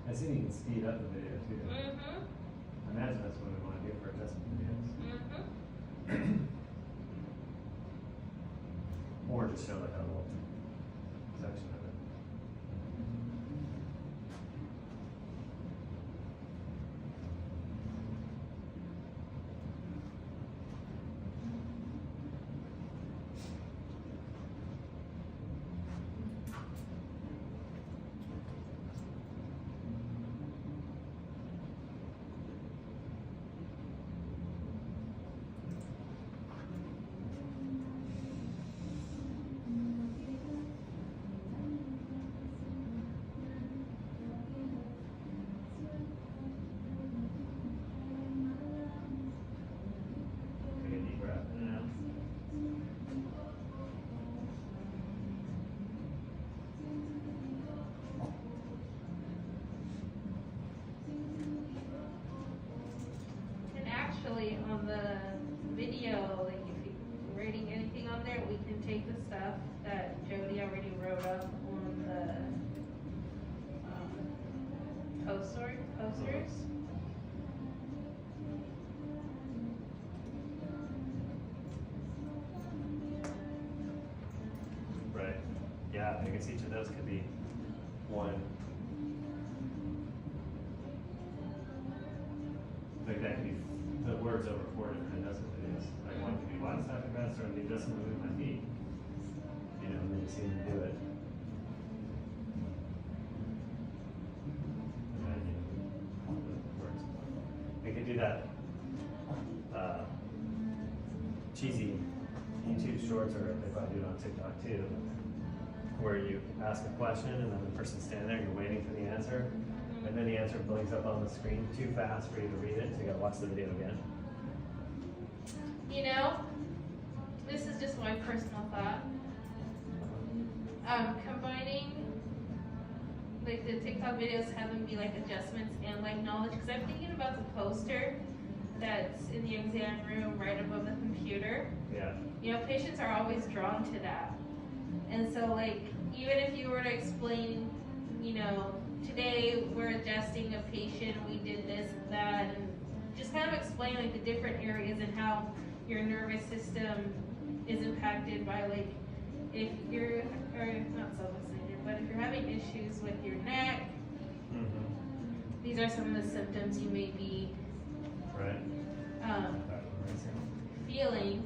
I see you can speed up the video too. Mm-hmm. I imagine that's what we want to do for adjustment videos. Mm-hmm. Or just show like a little section of it. Take a deep breath in and out. And actually, on the video, like if you're writing anything on there, we can take the stuff that Jody already wrote up on the posters. Right. Yeah, I guess each of those could be one. Like that could be the words over 4 different adjustment videos. Like one could be why does that best or the adjustment moving my feet. You know, and then you see them do it. And then you the words. We could do that cheesy YouTube shorts, or if I do it on TikTok too, where you ask a question and then the person's standing there, you're waiting for the answer, and then the answer blinks up on the screen too fast for you to read it, so you gotta watch the video again. You know, this is just my personal thought. Combining like the TikTok videos, have them be like adjustments and like knowledge, because I'm thinking about the poster that's in the exam room right above the computer. Yeah. You know, patients are always drawn to that. And so like, even if you were to explain, you know, today we're adjusting a patient, we did this, that, and just kind of explain like the different areas and how your nervous system is impacted by like, if you're, or not self-centered, but if you're having issues with your neck, these are some of the symptoms you may be Right. Feeling.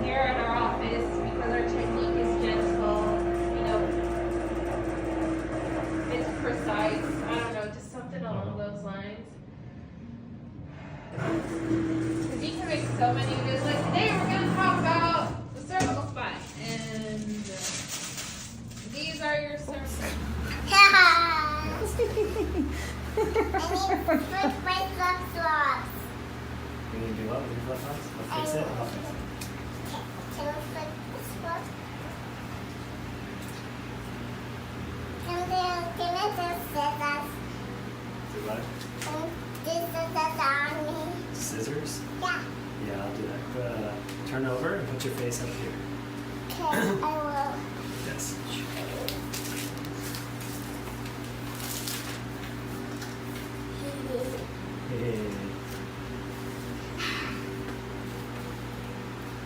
Here at our office, because our technique is gentle, you know, it's precise, I don't know, just something along those lines. Because you can make so many videos, like today we're going to talk about the cervical spine, and these are your cervical. I need to put my flip-flops. You need to do what with your flip-flops? I'll fix it. I'll fix it. Can we put this one? Can I just scissors? Do what? This scissors on me. Scissors? Yeah. Yeah, I'll do that. Turn over and put your face up here. Okay, I will. Yes. Hey.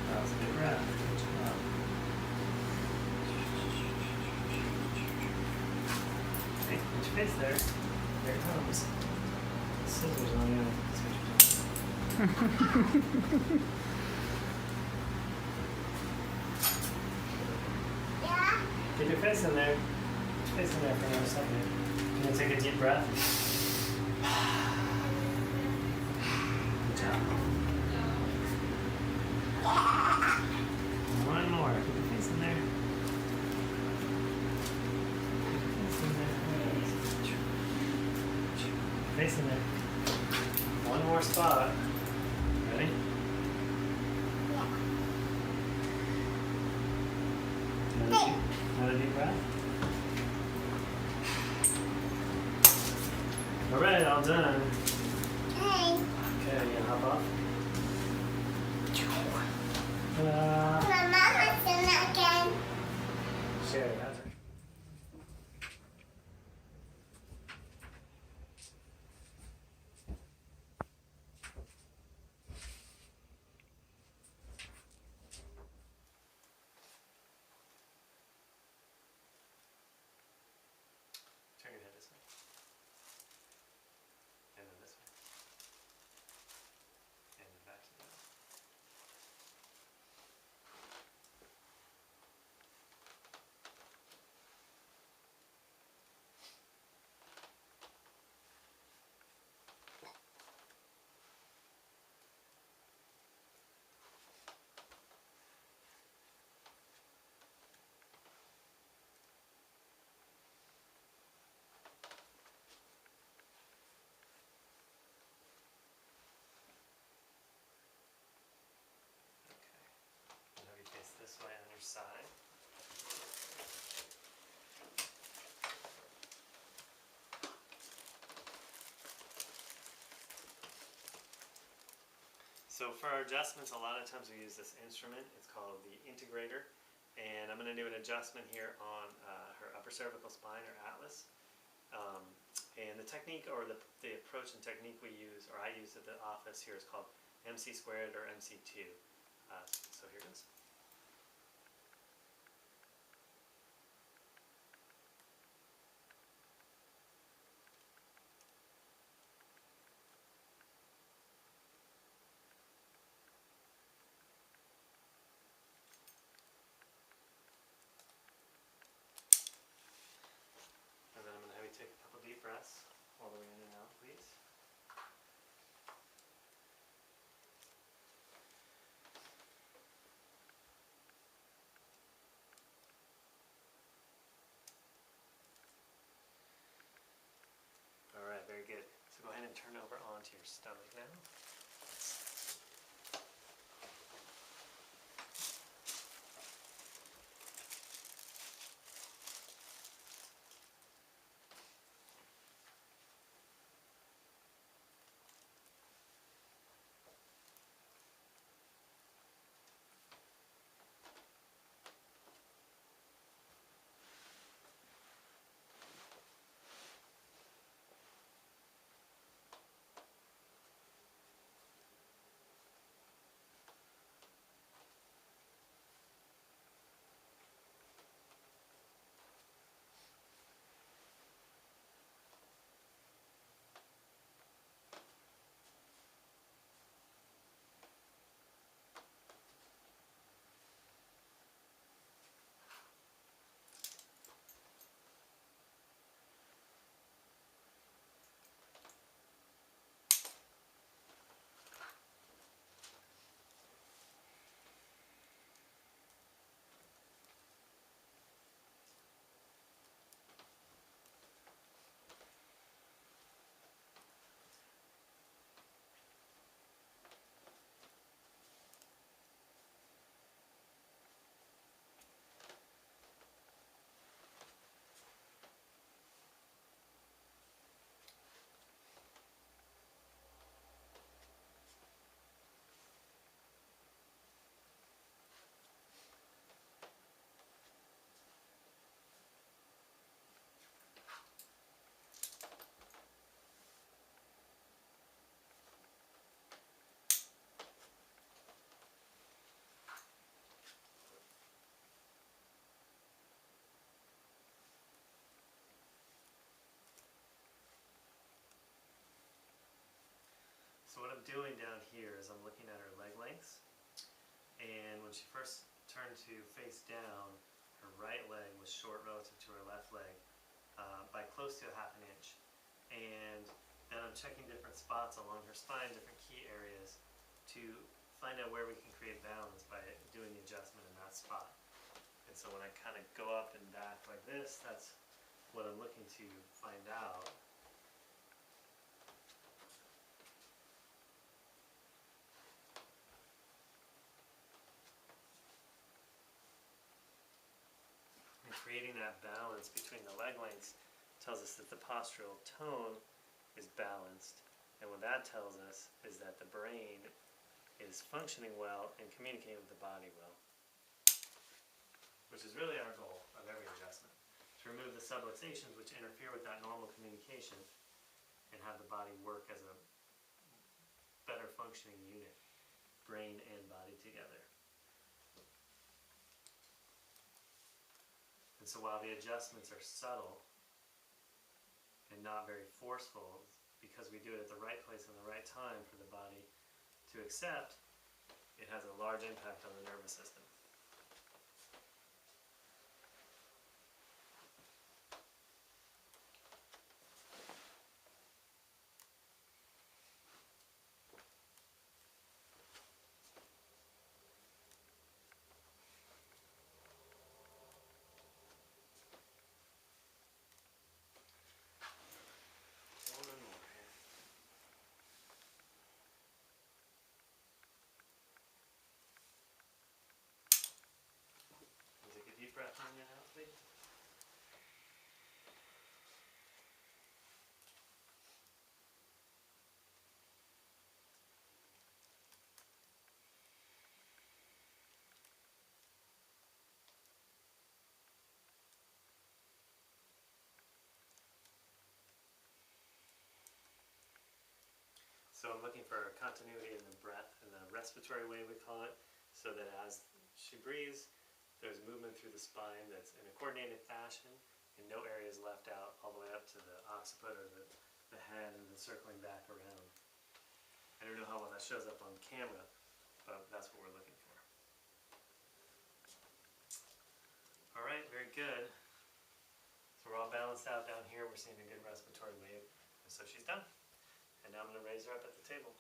That was a good breath. Good job. Hey, put your face there. There it comes. Scissors on you. Yeah. Get your face in there. Put your face in there for another second. Can you take a deep breath? Good job. One more. Put your face in there. Put your face in there. Face in there. One more spot. Ready? Another deep breath. All right, all done. Hey. Okay, you gonna hop off? My mama's in again. Sherry, how's it? So for our adjustments, a lot of times we use this instrument. It's called the integrator. And I'm going to do an adjustment here on her upper cervical spine, or atlas. And the technique, or the approach and technique we use, or I use at the office here, is called MC squared or MC2. So here it is. And then I'm going to have you take a couple deep breaths all the way in and out, please. All right, very good. So go ahead and turn over onto your stomach now. So what I'm doing down here is I'm looking at her leg lengths, and when she first turned to face down, her right leg was short relative to her left leg by close to a half an inch. And then I'm checking different spots along her spine, different key areas, to find out where we can create balance by doing the adjustment in that spot. And so when I kind of go up and back like this, that's what I'm looking to find out. Creating that balance between the leg lengths tells us that the postural tone is balanced, and what that tells us is that the brain is functioning well and communicating with the body well, which is really our goal of every adjustment, to remove the subluxations which interfere with that normal communication and have the body work as a better functioning unit, brain and body together. And so while the adjustments are subtle and not very forceful, because we do it at the right place and the right time for the body to accept, it has a large impact on the nervous system. So I'm looking for continuity in the breath, in the respiratory way we call it, so that as she breathes, there's movement through the spine that's in a coordinated fashion and no areas left out all the way up to the occiput or the head and then circling back around. I don't know how well that shows up on camera, but that's what we're looking for. All right, very good. So we're all balanced out down here. We're seeing a good respiratory wave. And so she's done. And now I'm going to raise her up at the table.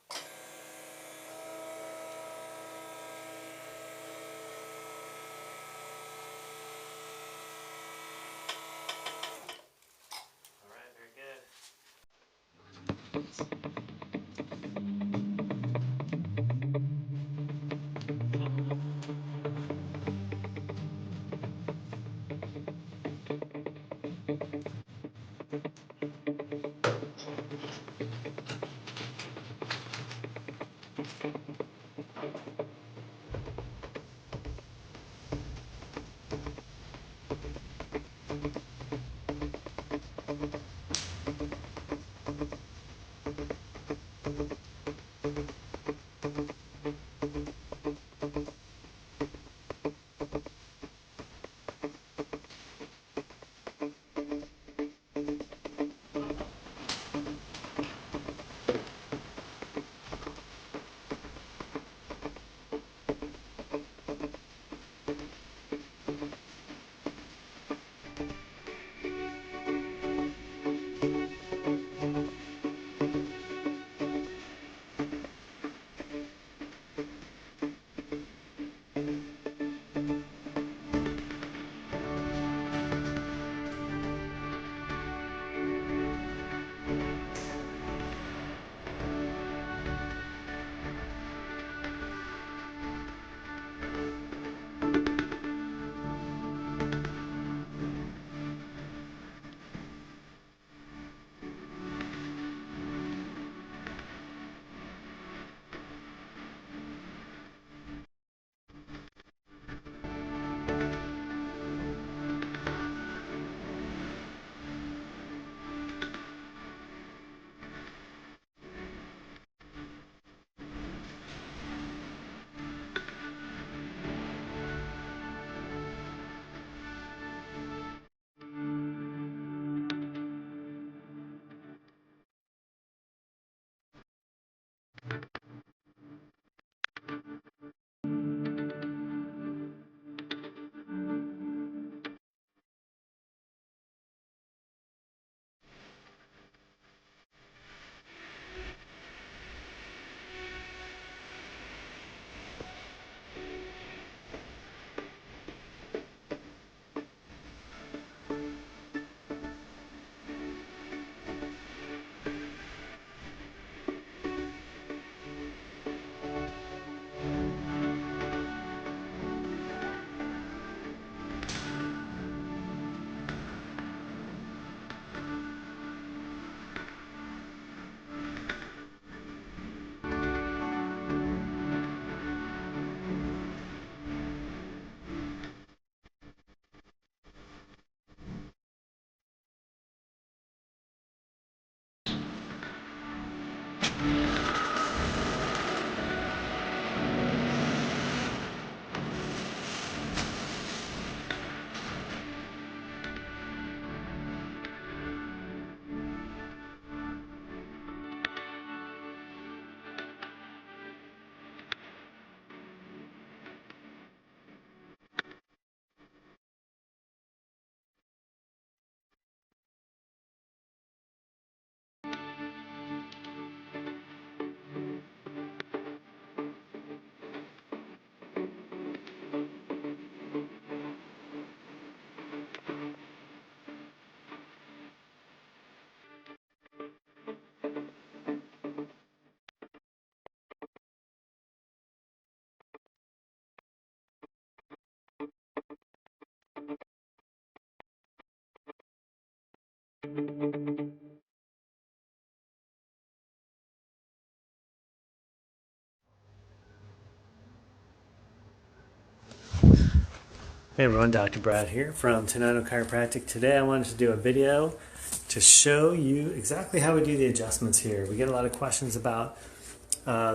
All right, very good. Hey everyone, Dr. Brad here from Tenino Chiropractic. Today I wanted to do a video to show you exactly how we do the adjustments here. We get a lot of questions about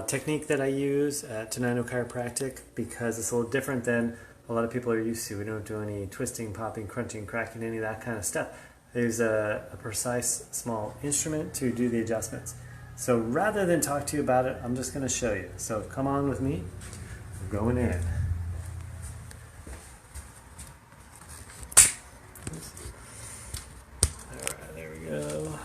technique that I use at Tenino Chiropractic because it's a little different than a lot of people are used to. We don't do any twisting, popping, crunching, cracking, any of that kind of stuff. I use a precise small instrument to do the adjustments. So rather than talk to you about it, I'm just going to show you. So come on with me. We're going in. All right, there we go.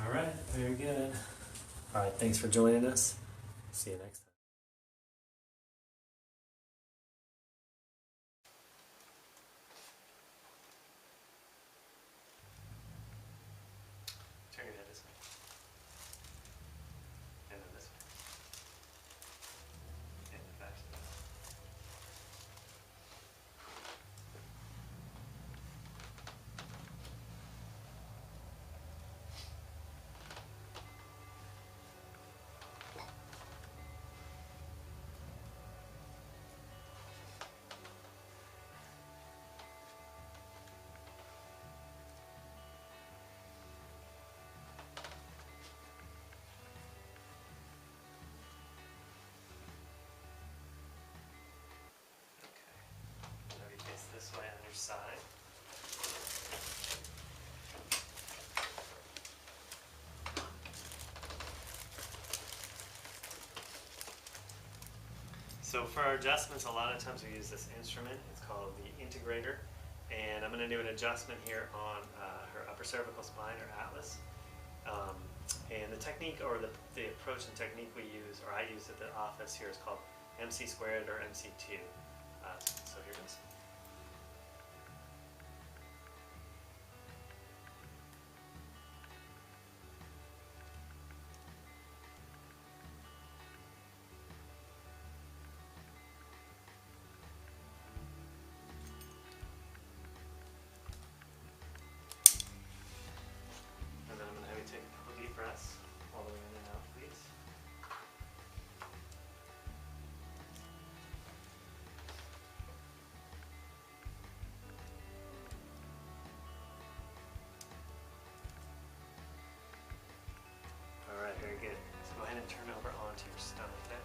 All right, very good. All right, thanks for joining us. See you next time. Turn your head this way. And then this way. And then back to this. Okay. Now you face this way on your side. So for our adjustments, a lot of times we use this instrument. It's called the integrator. And I'm going to do an adjustment here on her upper cervical spine, or atlas. And the technique, or the approach and technique we use, or I use at the office here, is called MC squared or MC2. So here it is. And then I'm going to have you take a couple deep breaths all the way in and out, please. All right, very good. So go ahead and turn over onto your stomach now.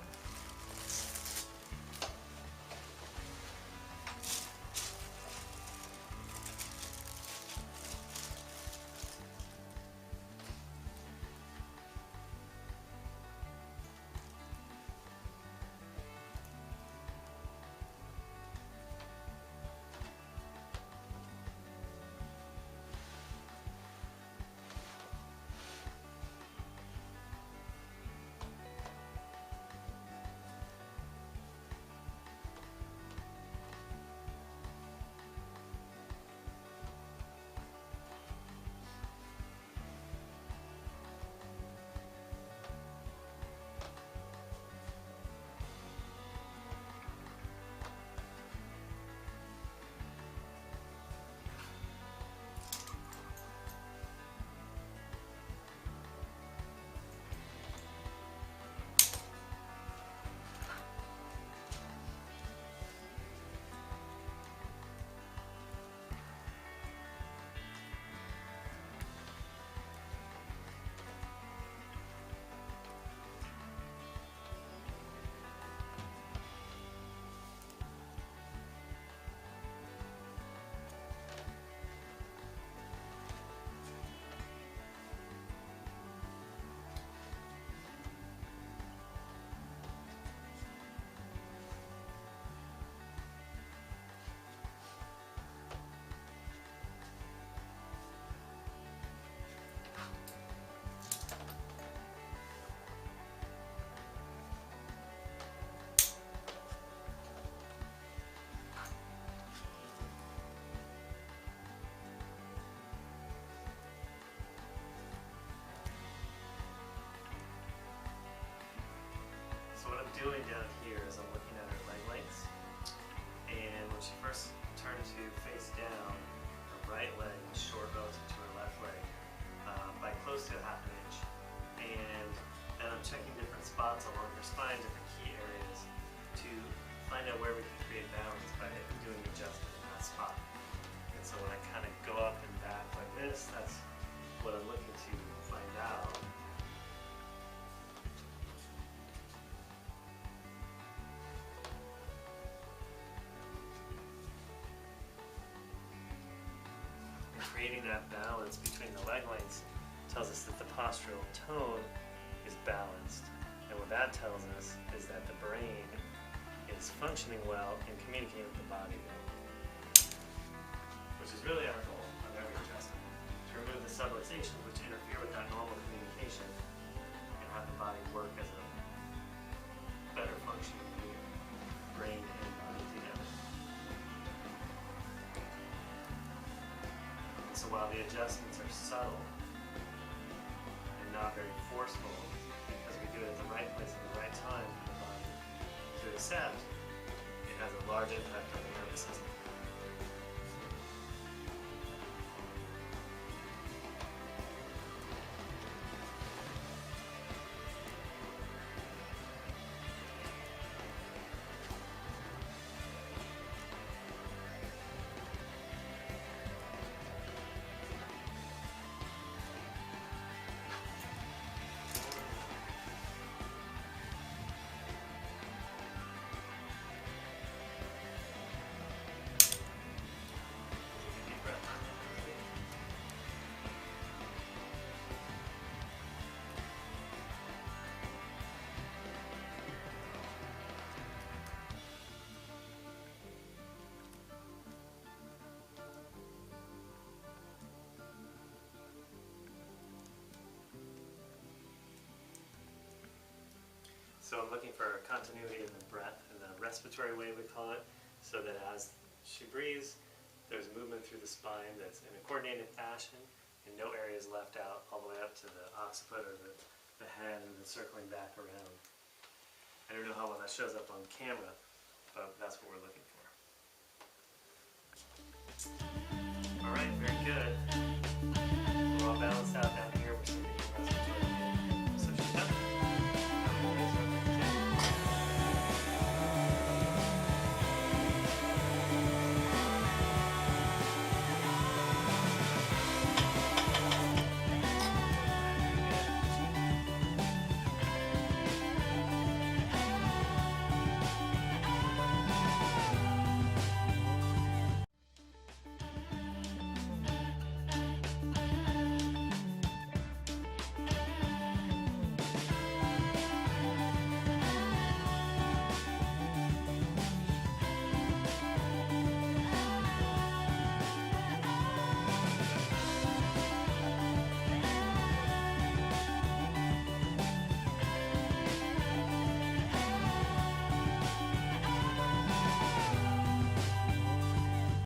So what I'm doing down here is I'm looking at her leg lengths, and when she first turned to face down, her right leg was short relative to her left leg by close to half an inch. And then I'm checking different spots along her spine, different key areas, to find out where we can create balance by doing adjustment in that spot. And so when I kind of go up and back like this, that's what I'm looking to find out. Creating that balance between the leg lengths tells us that the postural tone is balanced. And what that tells us is that the brain is functioning well and communicating with the body well. Which is really our goal of every adjustment. To remove the subluxations which interfere with that normal communication and have the body work as a better functioning unit, brain and body together. So while the adjustments are subtle and not very forceful, because we do it at the right place at the right time for the body to accept, it has a large impact on the nervous system. So I'm looking for continuity in the breath, in the respiratory wave we call it, so that as she breathes, there's movement through the spine that's in a coordinated fashion, and no area is left out all the way up to the occiput or the head, and then circling back around. I don't know how well that shows up on camera, but that's what we're looking for. All right, very good. We're all balanced out now.